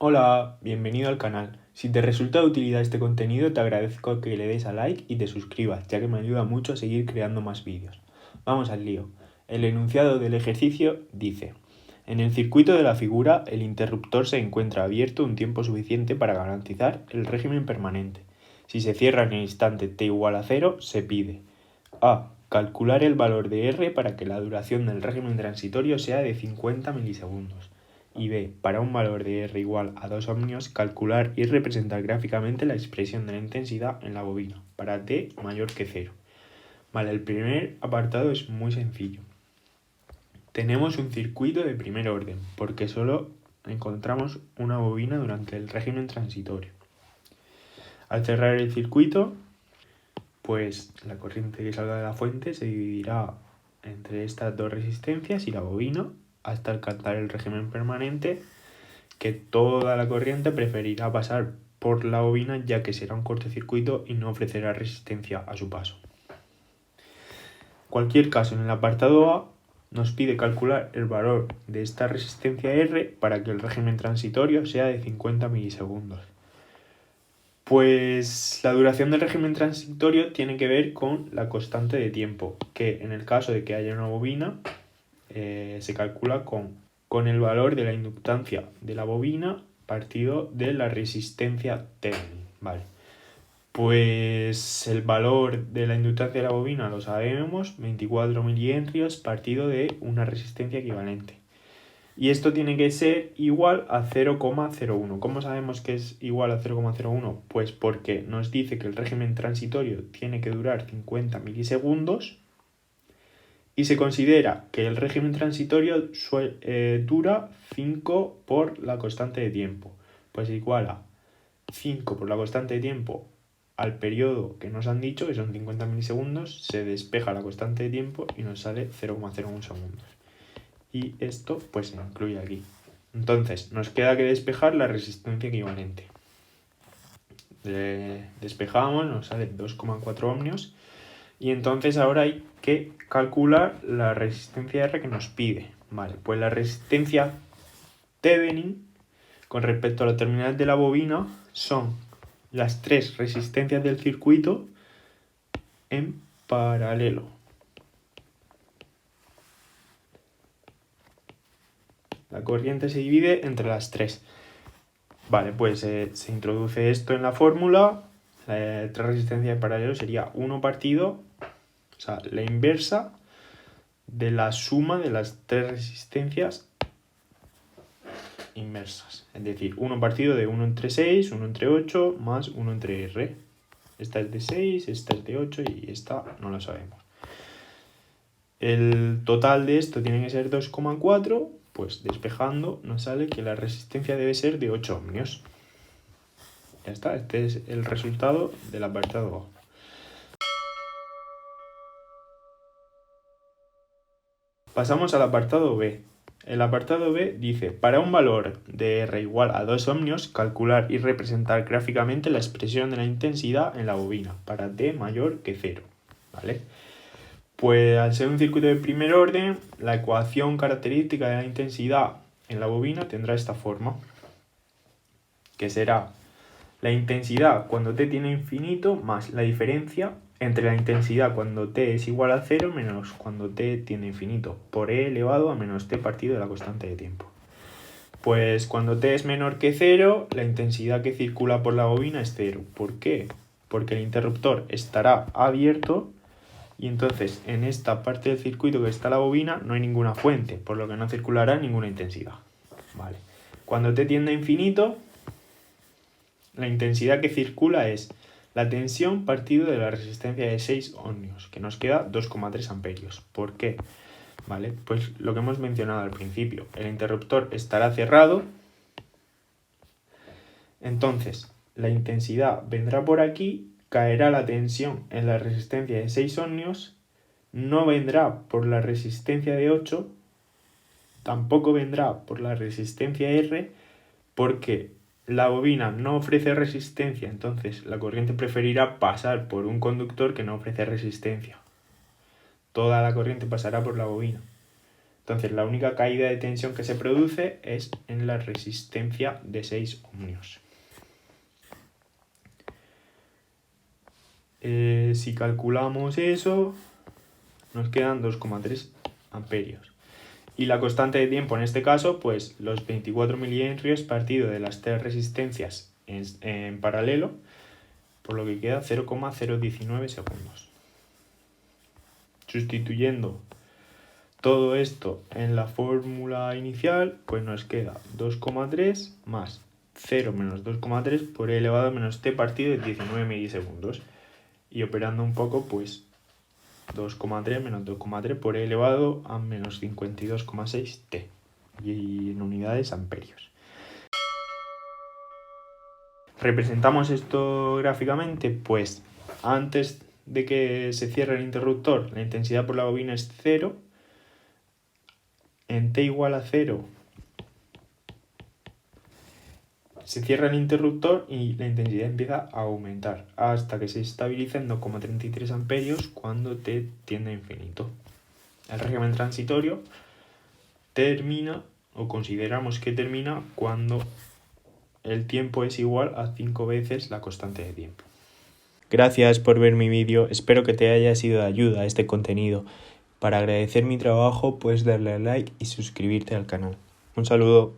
Hola, bienvenido al canal. Si te resulta de utilidad este contenido, te agradezco que le des a like y te suscribas, ya que me ayuda mucho a seguir creando más vídeos. Vamos al lío. El enunciado del ejercicio dice: en el circuito de la figura, el interruptor se encuentra abierto un tiempo suficiente para garantizar el régimen permanente. Si se cierra en el instante t igual a 0, se pide a. Calcular el valor de R para que la duración del régimen transitorio sea de 50 milisegundos. Y B. Para un valor de R igual a 2 ohmios, calcular y representar gráficamente la expresión de la intensidad en la bobina, para T mayor que 0. Vale, el primer apartado es muy sencillo. Tenemos un circuito de primer orden, porque solo encontramos una bobina durante el régimen transitorio. Al cerrar el circuito, pues la corriente que salga de la fuente se dividirá entre estas dos resistencias y la bobina hasta alcanzar el régimen permanente, que toda la corriente preferirá pasar por la bobina, ya que será un cortocircuito y no ofrecerá resistencia a su paso. En cualquier caso, en el apartado A nos pide calcular el valor de esta resistencia R para que el régimen transitorio sea de 50 milisegundos. Pues la duración del régimen transitorio tiene que ver con la constante de tiempo, que en el caso de que haya una bobina se calcula con el valor de la inductancia de la bobina partido de la resistencia Thevenin. Vale. Pues el valor de la inductancia de la bobina lo sabemos, 24 milihenrios partido de una resistencia equivalente. Y esto tiene que ser igual a 0,01. ¿Cómo sabemos que es igual a 0,01? Pues porque nos dice que el régimen transitorio tiene que durar 50 milisegundos y se considera que el régimen transitorio dura 5 por la constante de tiempo. Pues igual a 5 por la constante de tiempo al periodo que nos han dicho, que son 50 milisegundos, se despeja la constante de tiempo y nos sale 0,01 segundos. Y esto pues se incluye aquí. Entonces nos queda que despejar la resistencia equivalente. Despejamos, nos sale 2,4 ohmios. Y entonces ahora hay que calcular la resistencia R que nos pide. Vale, pues la resistencia Thevenin con respecto a la terminal de la bobina son las tres resistencias del circuito en paralelo. La corriente se divide entre las tres. Vale, pues se introduce esto en la fórmula. La otra resistencia en paralelo sería 1 partido, o sea, la inversa de la suma de las tres resistencias inversas. Es decir, 1 partido de 1 entre 6, 1 entre 8, más 1 entre R. Esta es de 6, esta es de 8 y esta no la sabemos. El total de esto tiene que ser 2,4, pues despejando nos sale que la resistencia debe ser de 8 ohmios. Ya está, este es el resultado del apartado A. Pasamos al apartado B. El apartado B dice: para un valor de R igual a 2 ohmios, calcular y representar gráficamente la expresión de la intensidad en la bobina, para T mayor que 0. ¿Vale? Pues al ser un circuito de primer orden, la ecuación característica de la intensidad en la bobina tendrá esta forma, que será la intensidad cuando t tiene infinito más la diferencia entre la intensidad cuando t es igual a 0 menos cuando t tiene infinito, por e elevado a menos t partido de la constante de tiempo. Pues cuando t es menor que 0, la intensidad que circula por la bobina es 0. ¿Por qué? Porque el interruptor estará abierto y entonces en esta parte del circuito que está la bobina no hay ninguna fuente, por lo que no circulará ninguna intensidad. Vale. Cuando t tiende a infinito, la intensidad que circula es la tensión partido de la resistencia de 6 ohmios, que nos queda 2,3 amperios. ¿Por qué? Vale, pues lo que hemos mencionado al principio. El interruptor estará cerrado. Entonces, la intensidad vendrá por aquí, caerá la tensión en la resistencia de 6 ohmios, no vendrá por la resistencia de 8, tampoco vendrá por la resistencia R, porque la bobina no ofrece resistencia, entonces la corriente preferirá pasar por un conductor que no ofrece resistencia. Toda la corriente pasará por la bobina. Entonces la única caída de tensión que se produce es en la resistencia de 6 ohmios. Si calculamos eso, nos quedan 2,3 amperios. Y la constante de tiempo en este caso, pues los 24 milihenrios partido de las 3 resistencias en paralelo, por lo que queda 0,019 segundos. Sustituyendo todo esto en la fórmula inicial, pues nos queda 2,3 más 0 menos 2,3 por e elevado a menos t partido de 19 milisegundos. Y operando un poco, pues 2,3 menos 2,3 por e elevado a menos 52,6 t. Y en unidades amperios. ¿Representamos esto gráficamente? Pues antes de que se cierre el interruptor, la intensidad por la bobina es 0. En t igual a 0 se cierra el interruptor y la intensidad empieza a aumentar hasta que se estabiliza en 2,33 amperios cuando t tiende a infinito. El régimen transitorio termina, o consideramos que termina, cuando el tiempo es igual a 5 veces la constante de tiempo. Gracias por ver mi vídeo, espero que te haya sido de ayuda este contenido. Para agradecer mi trabajo puedes darle a like y suscribirte al canal. Un saludo.